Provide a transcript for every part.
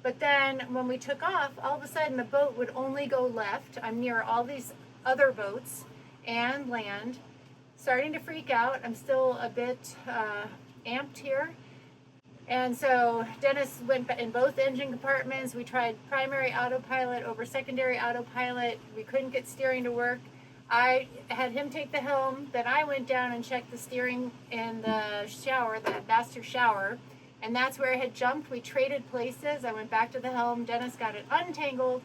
But then when we took off, all of a sudden the boat would only go left. I'm near all these other boats and land. Starting to freak out. I'm still a bit amped here. And so Dennis went in both engine compartments. We tried primary autopilot over secondary autopilot. We couldn't get steering to work. I had him take the helm. Then I went down and checked the steering in the shower, the master shower. And that's where I had jumped. We traded places. I went back to the helm. Dennis got it untangled.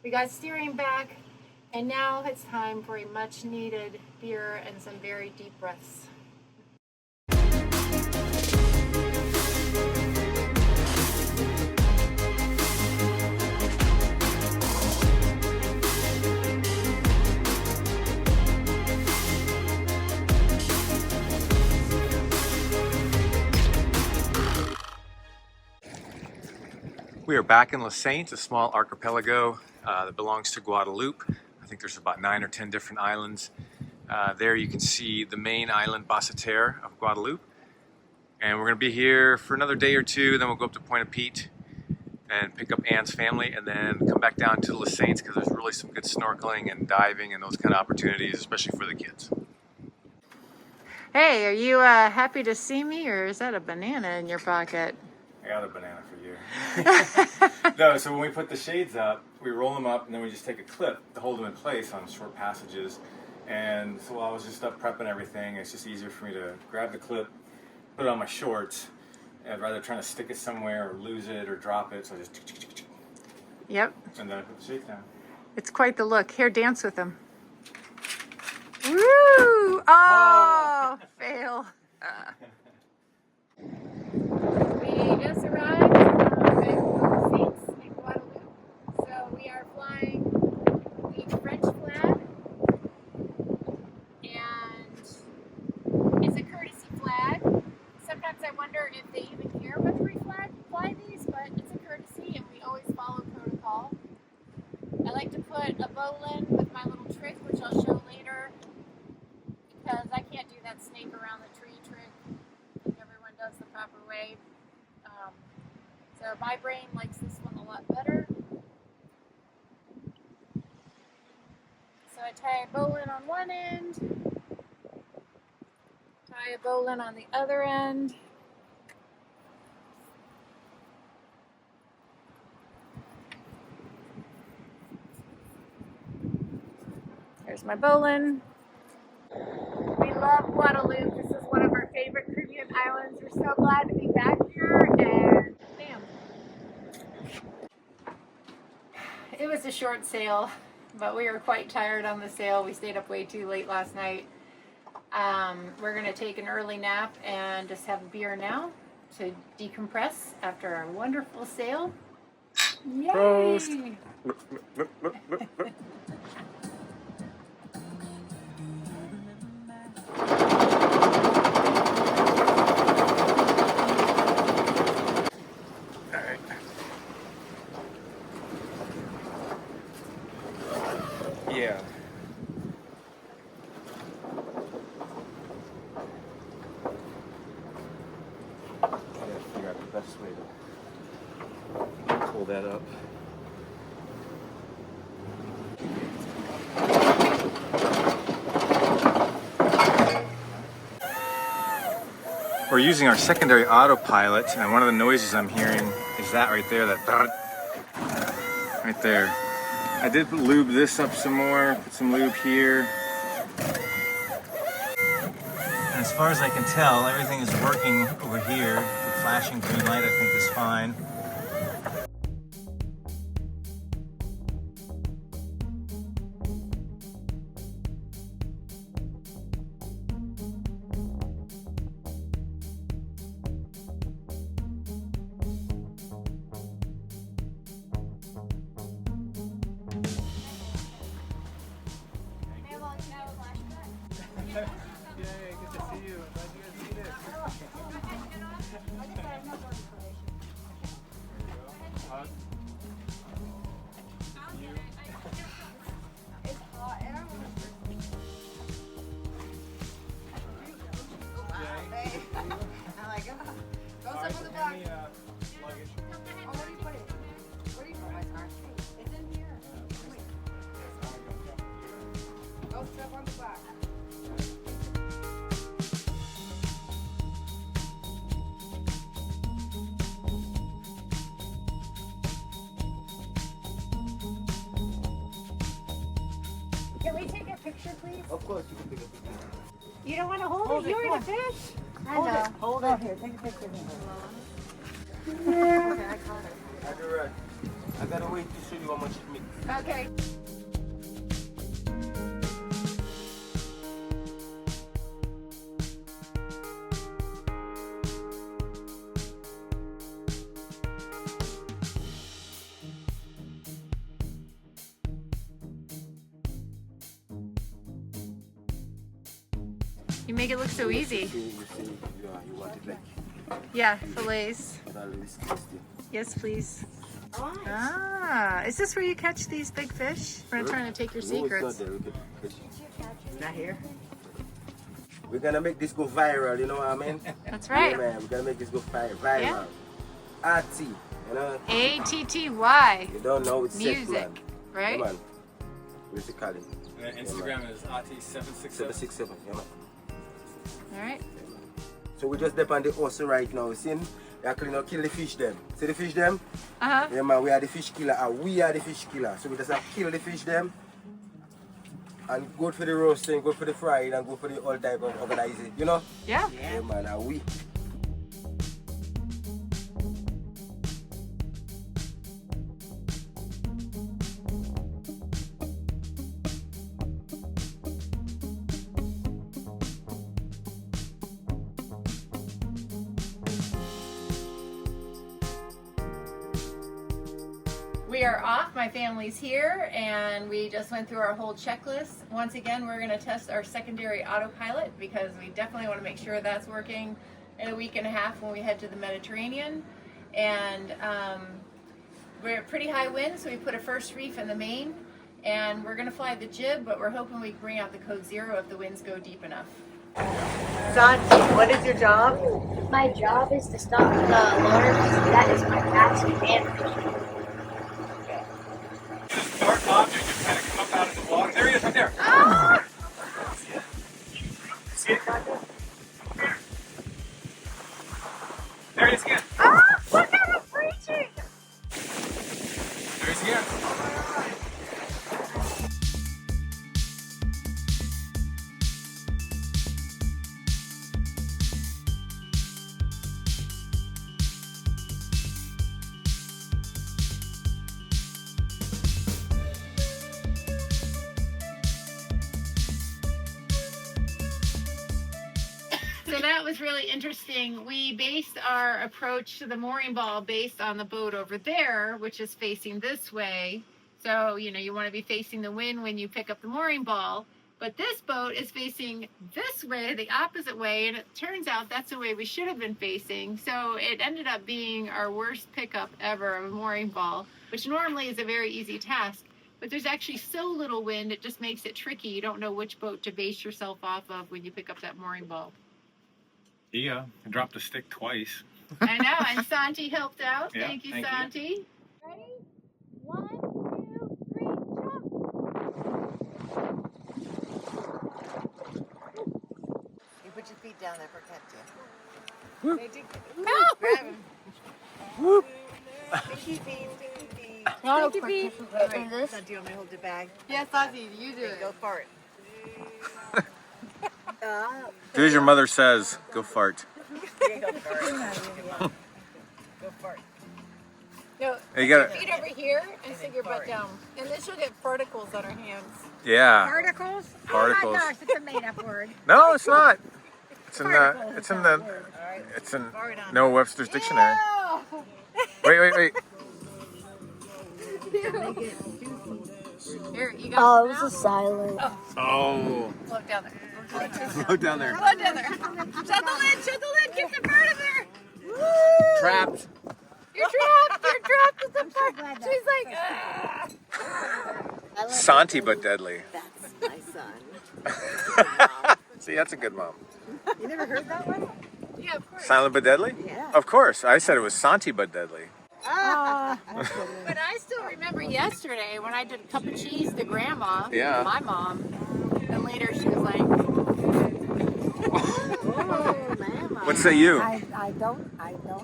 We got steering back. And now it's time for a much needed beer and some very deep breaths. We are back in Les Saintes, a small archipelago that belongs to Guadeloupe. I think there's about 9 or 10 different islands. There you can see the main island, Basse-Terre of Guadeloupe. And we're going to be here for another day or two, then we'll go up to Pointe-à-Pitre and pick up Anne's family, and then come back down to Les Saintes because there's really some good snorkeling and diving and those kind of opportunities, especially for the kids. Hey, are you happy to see me, or is that a banana in your pocket? I got a banana for you. No, so when we put the shades up, we roll them up and then we just take a clip to hold them in place on short passages. And so while I was just up prepping everything, it's just easier for me to grab the clip, put it on my shorts, and rather trying to stick it somewhere or lose it or drop it, so I just Yep. And then I put the shades down. It's quite the look. Here, dance with them. Woo! Oh, fail. We just arrived at Saints in Guadeloupe. So we are flying the French flag, and it's a courtesy flag. Sometimes I wonder if they even care whether we fly these, but it's a courtesy and we always follow protocol. I like to put a bowline with my little trick, which I'll show later, because I can't do that snake around the tree trick. I think everyone does the proper way. So my brain likes this one a lot better. So I tie a bowline on one end, tie a bowline on the other end. There's my bowline. We love Guadeloupe. This is one of our favorite Caribbean islands. We're so glad to be back here, and bam. It was a short sail, but we were quite tired on the sail. We stayed up way too late last night. We're going to take an early nap and just have a beer now to decompress after our wonderful sail. Yay! Prost. Yeah. I gotta figure out the best way to pull that up. We're using our secondary autopilot, and one of the noises I'm hearing is that right there, that right there. I did lube this up some more, put some lube here. And as far as I can tell, everything is working over here. The flashing green light I think is fine. Yay, good to see you. I'm glad you guys made it. Hug. You. It's hot and I'm like, go some of the box. Luggage. Oh, what do you put it? Can we take a picture, please? Of course, you can take a picture. You don't want to hold it? You're the fish. I know. Hold it. Here, take a picture of me. Yeah. Okay, I caught it. I do right. I gotta wait to show you how much it makes. Okay. You make it look so easy. You want it like Yeah, fillets. always tasty. Yes, please. Ah, is this where you catch these big fish? We're not trying to take your No, it's not secrets. there. We can catch it. Not here. We're gonna make this go viral, you know what I mean? That's Yeah, right. man. We're gonna make this go viral. Yeah. RT, you know? ATTY. You don't know, it's Music, set plan. right? Come on. Musically. Instagram is ATI767. 767, yeah, man. All right. So we just depend on the horse right now. See, we actually not kill the fish them. See the fish them? Uh-huh. Yeah, man, we are the fish killer and we are the fish killer. So we just have to kill the fish them and go for the roasting, go for the fried and go for the all type of organizing. You know? Yeah. Yeah, man, and we. We are off. My family's here, and we just went through our whole checklist. Once again, we're going to test our secondary autopilot because we definitely want to make sure that's working in a week and a half when we head to the Mediterranean. And we're at pretty high wind, so we put a first reef in the main, and we're going to fly the jib, but we're hoping we can bring out the code 0 if the winds go deep enough. Santi, what is your job? My job is to stop the loader. That is my task and fishing. Dark object just kind of come up out of the water. There he is, right there. Ah! See it? There he is again. Ah! Look at him reaching! There he is again. So that was really interesting. We based our approach to the mooring ball based on the boat over there, which is facing this way. So, you know, you want to be facing the wind when you pick up the mooring ball. But this boat is facing this way, the opposite way, and it turns out that's the way we should have been facing. So it ended up being our worst pickup ever of a mooring ball, which normally is a very easy task. But there's actually so little wind, it just makes it tricky. You don't know which boat to base yourself off of when you pick up that mooring ball. Yeah, I dropped the stick twice. I know, and Santi helped out. Yeah, Thank you, thank you. Santi. Ready? 1, 2, 3, jump! You put your feet down there, protect you. They do. No! Grab him. Whoop. Sticky feet, sticky feet. No, Sticky feet. Like this? Santi, you want me to hold the bag? Yes, Santi, you do Okay, it. go for it. Do as your mother says. Go fart. Yeah, go for it. Go for it. No, You gotta, feet over here and stick your butt down. And then she'll get particles on her hands. yeah. Particles? Particles. Oh my gosh, it's a made-up word. No, it's not. It's in the. Particles It's is in not a the. word. It's in Fart on no Webster's dictionary. Wait. Here, you got Oh, it it now? was a silent. Oh. Float down there. Go down there. Float down there. Shut the lid, get the bird in there. Trapped. You're trapped at the I'm so bird. glad that- She's like, ah. Santi but deadly. That's my son. See, that's a good mom. You never heard that one? Yeah, of course. Silent but deadly? Yeah. Of course. I said it was Santi but deadly. But I still remember yesterday when I did a cup of cheese to Grandma, Yeah. my mom, and later she was like, Oh, mama. What say you? I don't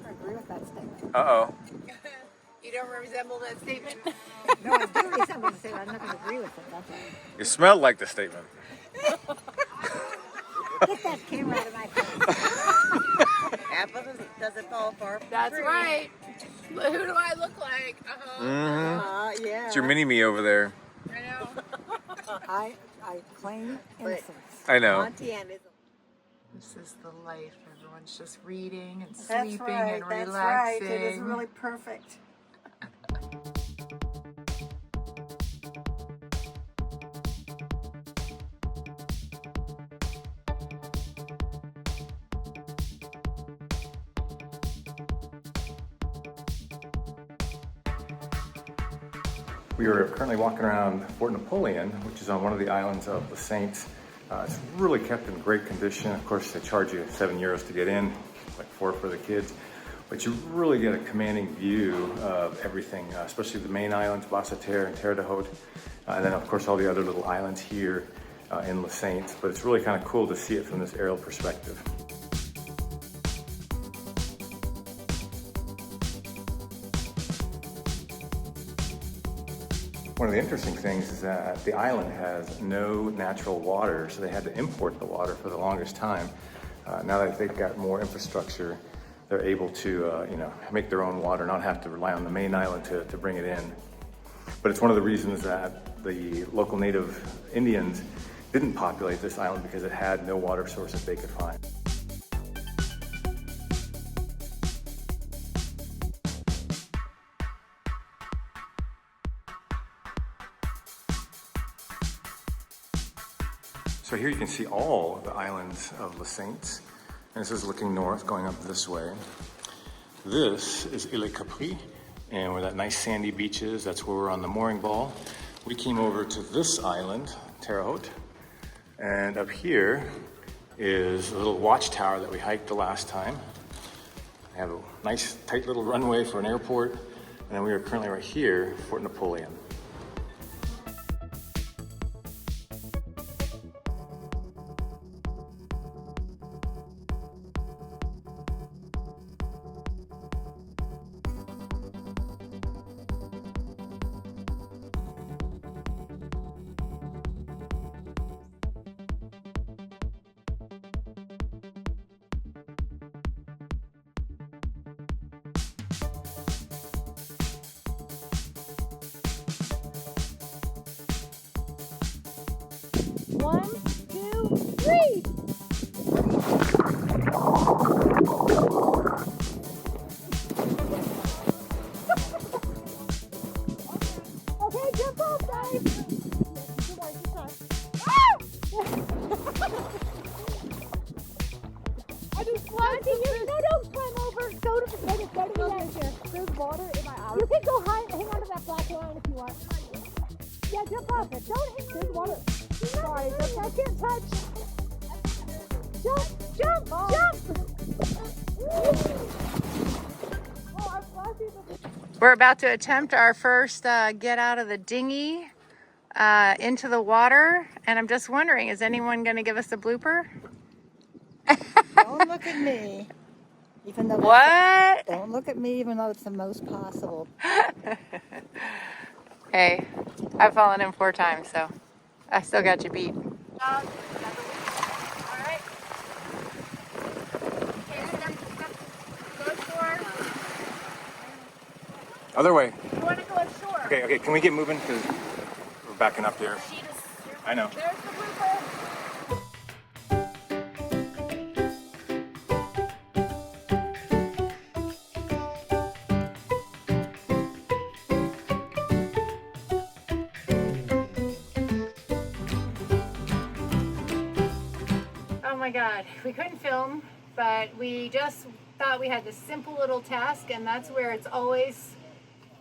agree with that statement. Uh-oh. You don't resemble that statement? No, I do resemble the statement. I'm not going to agree with it. That's all. You smelled like the statement. Get that camera out of my face. Apple doesn't fall far from That's tree. right. Who do I look like? Mm-hmm. Yeah. It's your mini-me over there. I know. I claim innocence. I know. Auntie Ann is. This is the life. Everyone's just reading and sleeping and relaxing. That's right. It is really perfect. We are currently walking around Fort Napoleon, which is on one of the islands of the Saints. It's really kept in great condition. Of course, they charge you €7 to get in, like $4 for the kids. But you really get a commanding view of everything, especially the main islands, Terre and Terre-de-Haut, and then of course all the other little islands here in Les Saints. But it's really kind of cool to see it from this aerial perspective. One of the interesting things is that the island has no natural water, so they had to import the water for the longest time. Now that they've got more infrastructure, they're able to make their own water, not have to rely on the main island to bring it in. But it's one of the reasons that the local native Indians didn't populate this island, because it had no water sources they could find. So here you can see all of the islands of Les Saints, and this is looking north, going up this way. This is Îlet Cabrit, and where that nice sandy beach is, that's where we're on the mooring ball. We came over to this island, Terre-de-Haut, and up here is a little watchtower that we hiked the last time. They have a nice tight little runway for an airport, and then we are currently right here, Fort Napoleon. One, two, three. Okay, jump off, guys. I just watching you. No, don't climb over. Go to the edge here. There's water in my eye. You can go hang onto that black line if you want. Yeah, jump off it. Don't hang on. There's water. Sorry, I can't touch. Jump, jump, jump! We're about to attempt our first get out of the dinghy into the water, and I'm just wondering, is anyone going to give us a blooper? Don't look at me. Even though What? Don't look at me, even though it's the most possible. Hey, I've fallen in 4 times, so I still got you beat. All right. Okay, step. Go ashore. Other way. You want to go ashore? Okay, can we get moving? Because we're backing up here. I know. There's the blooper. Oh my God, we couldn't film, but we just thought we had this simple little task, and that's where it's always,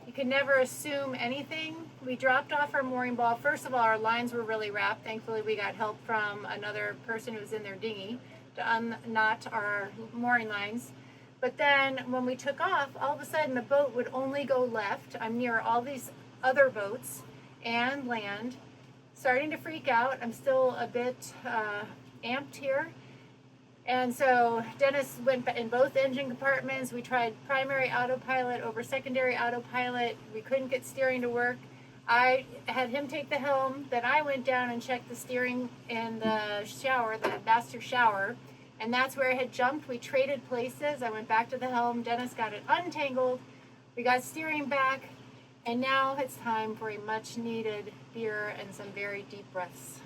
you can never assume anything. We dropped off our mooring ball. First of all, our lines were really wrapped. Thankfully, we got help from another person who was in their dinghy to unknot our mooring lines. But then when we took off, all of a sudden the boat would only go left. I'm near all these other boats and land, starting to freak out. I'm still a bit amped here. And so Dennis went in both engine compartments. We tried primary autopilot over secondary autopilot. We couldn't get steering to work. I had him take the helm, then I went down and checked the steering in the shower, the master shower, and that's where I had jumped. We traded places. I went back to the helm. Dennis got it untangled. We got steering back, and now it's time for a much needed beer and some very deep breaths.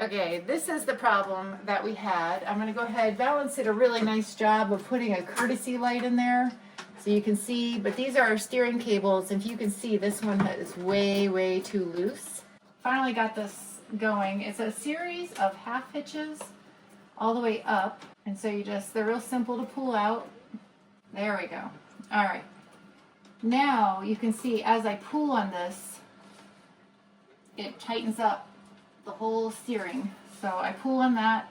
Okay, this is the problem that we had. I'm going to go ahead. Valence did a really nice job of putting a courtesy light in there so you can see, but these are our steering cables. If you can see, this one is way too loose. Finally got this going. It's a series of half hitches all the way up, and so they're real simple to pull out. There we go. All right. Now you can see as I pull on this, it tightens up the whole steering. So I pull on that,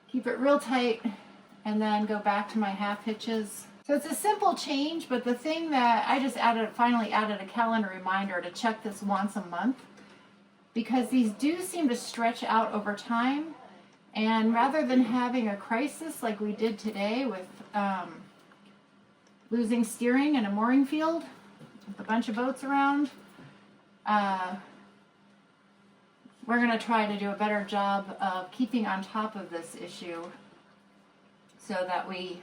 keep it real tight, and then go back to my half hitches. So it's a simple change, but the thing that I just finally added a calendar reminder to check this once a month, because these do seem to stretch out over time, and rather than having a crisis like we did today with losing steering in a mooring field with a bunch of boats around, we're going to try to do a better job of keeping on top of this issue so that we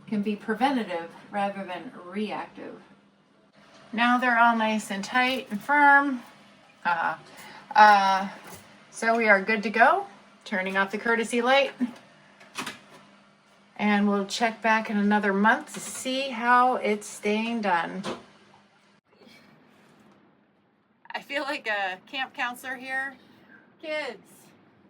can be preventative rather than reactive. Now they're all nice and tight and firm. So we are good to go. Turning off the courtesy light. And we'll check back in another month to see how it's staying done. I feel like a camp counselor here. Kids,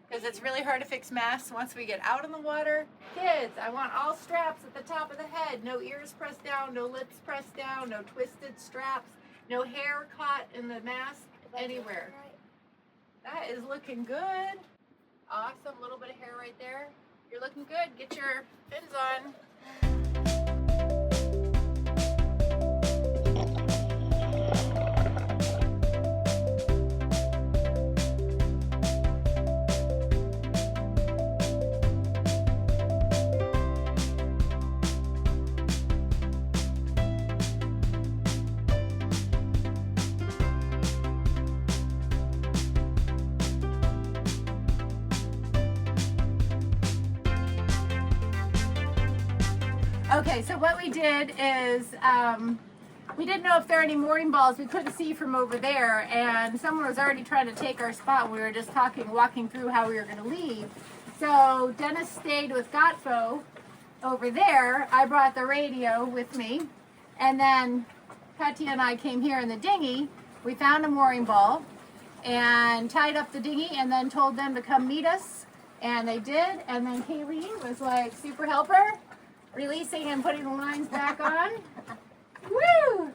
because it's really hard to fix masts once we get out in the water. Kids, I want all straps at the top of the head. No ears pressed down, no lips pressed down, no twisted straps, no hair caught in the mask anywhere. That is looking good. Awesome, little bit of hair right there. You're looking good. Get your fins on. Okay, so what we did is we didn't know if there were any mooring balls we couldn't see from over there, and someone was already trying to take our spot. We were just walking through how we were going to leave. So Dennis stayed with Gotfo over there. I brought the radio with me, and then Katya and I came here in the dinghy. We found a mooring ball and tied up the dinghy and then told them to come meet us, and they did. And then Kayleen was like super helper, releasing and putting the lines back on. Woo!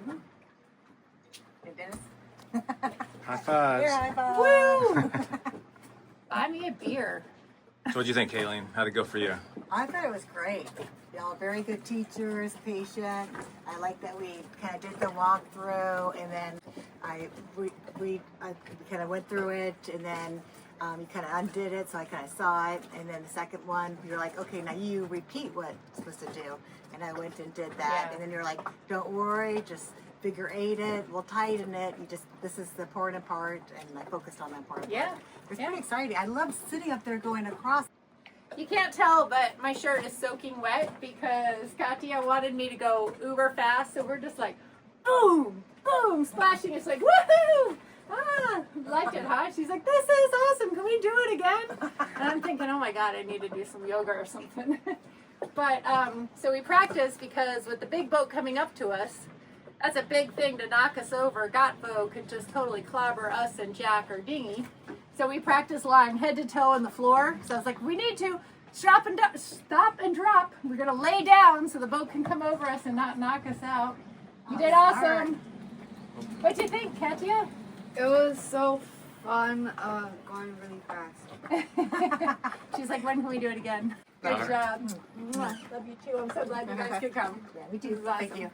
Hey, Dennis. High fives. Here, high five. Woo! Buy me a beer. So what'd you think, Kayleen? How'd it go for you? I thought it was great. Y'all very good teachers, patient. I like that we kind of did the walkthrough, and then I kind of went through it, and then you kind of undid it, so I kind of saw it. And then the second one, you're like, okay, now you repeat what it's supposed to do. And I went and did that. Yeah. And then you're like, don't worry, just figure eight it, we'll tighten it. This is the important part, and I focused on that part. Yeah. It's pretty exciting. I love sitting up there going across. You can't tell, but my shirt is soaking wet because Katya wanted me to go uber fast, so we're just like, boom, boom, splashing. It's like, woohoo! Liked it, huh? She's like, this is awesome. Can we do it again? And I'm thinking, oh my God, I need to do some yoga or something. But, so we practiced because with the big boat coming up to us, that's a big thing to knock us over. Gotfo could just totally clobber us and Jack or dinghy. So we practiced lying head to toe on the floor. So I was like, we need to stop and drop. We're going to lay down so the boat can come over us and not knock us out. You did awesome. What'd you think, Katya? It was so fun going really fast. She's like, when can we do it again? Great All job. Mwah. Love you too. I'm so glad you guys could come. Yeah, me too. This is awesome. Thank you.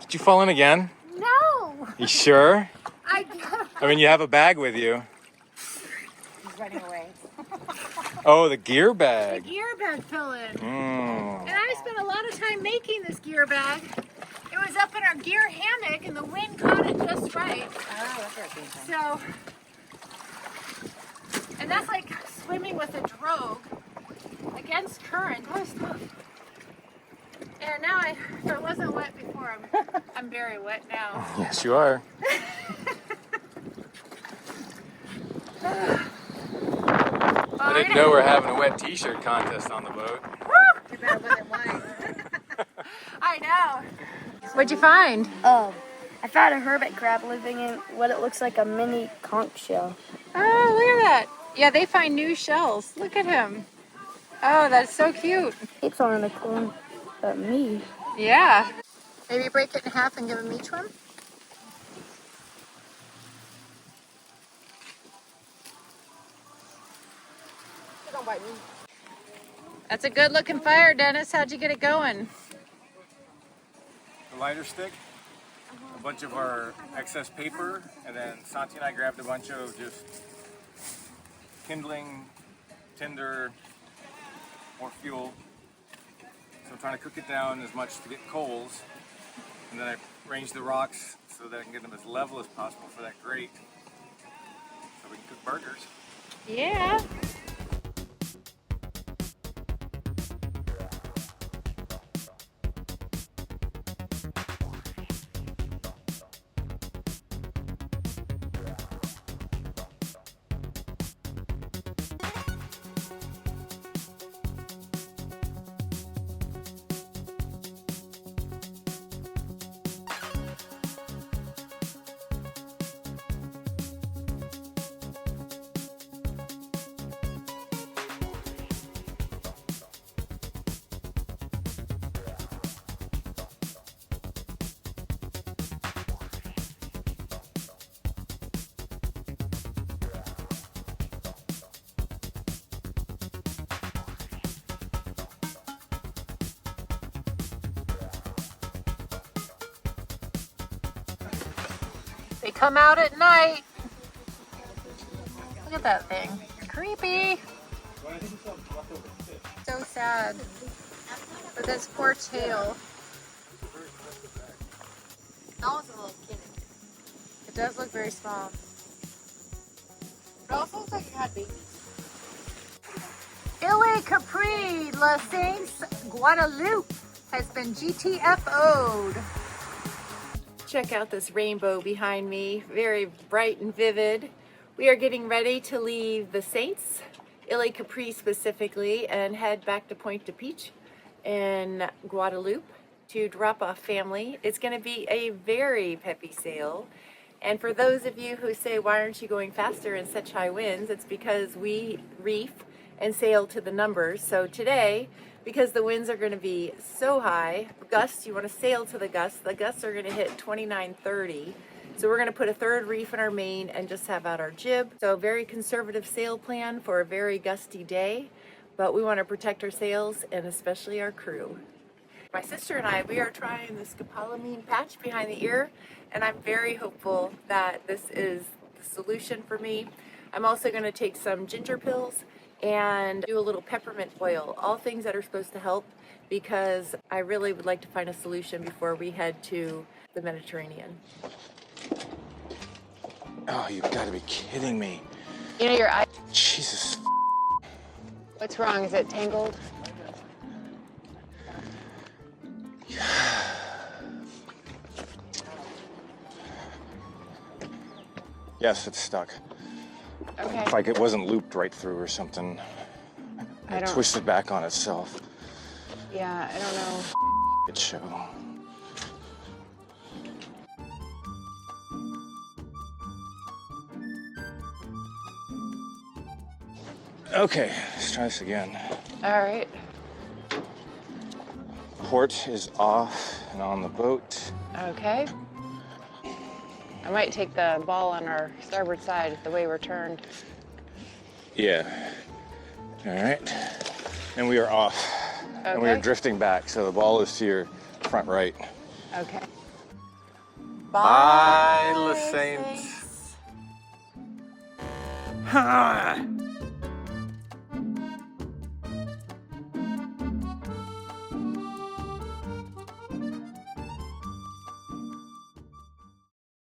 Did you fall in again? No! You sure? I mean, you have a bag with you. He's running away. Oh, the gear The bag. gear bag fill-in. Mm. And I spent a lot of time making this gear bag. It was up in our gear hammock and the wind caught it just right. Oh, that's where it came from. So, and that's like swimming with a drogue against current. That was tough. And now if I wasn't wet before, I'm very wet now. Yes, you are. I didn't know we're having a wet t-shirt contest on the boat. Too bad it wasn't mine. I know. What'd you find? I found a hermit crab living in what it looks like a mini conch shell. Oh, look at that. Yeah, they find new shells. Look at him. Oh, that's so cute. It's on the corn, but me. Yeah. Maybe break it in half and give them each one? Don't bite me. That's a good looking fire, Dennis. How'd you get it going? The lighter stick, a bunch of our excess paper, and then Santi and I grabbed a bunch of just kindling, tinder, more fuel. So I'm trying to cook it down as much to get coals, and then I arrange the rocks so that I can get them as level as possible for that grate, so we can cook burgers. Yeah. They come out at night. Look at that thing. Creepy. So sad. With this poor tail. Almost a little kitty. It does look very small. It also looks like it had babies. Îlet Cabrit, La Saints, Guadeloupe has been GTFO'd. Check out this rainbow behind me, very bright and vivid. We are getting ready to leave the Saints, Îlet Cabrit specifically, and head back to Pointe-à-Pitre in Guadeloupe to drop off family. It's going to be a very peppy sail. And for those of you who say, why aren't you going faster in such high winds? It's because we reef and sail to the numbers. So today, because the winds are going to be so high, gusts, you want to sail to the gusts are going to hit 29, 30. So we're going to put a third reef in our main and just have out our jib. So very conservative sail plan for a very gusty day, but we want to protect our sails and especially our crew. My sister and I, we are trying the scopolamine patch behind the ear, and I'm very hopeful that this is the solution for me. I'm also going to take some ginger pills and do a little peppermint oil, all things that are supposed to help, because I really would like to find a solution before we head to the Mediterranean. Oh, you've got to be kidding me. You know your eye. Jesus. What's wrong? Is it tangled? Yes, it's stuck. Okay. It's like it wasn't looped right through or something. It twisted back on itself. Yeah, I don't know. Good show. Okay, let's try this again. All right. Port is off and on the boat. Okay. I might take the ball on our starboard side the way we're turned. Yeah. All right. And we are off. Okay. And we are drifting back, so the ball is to your front right. Okay. Bye, Les Saints. Ha!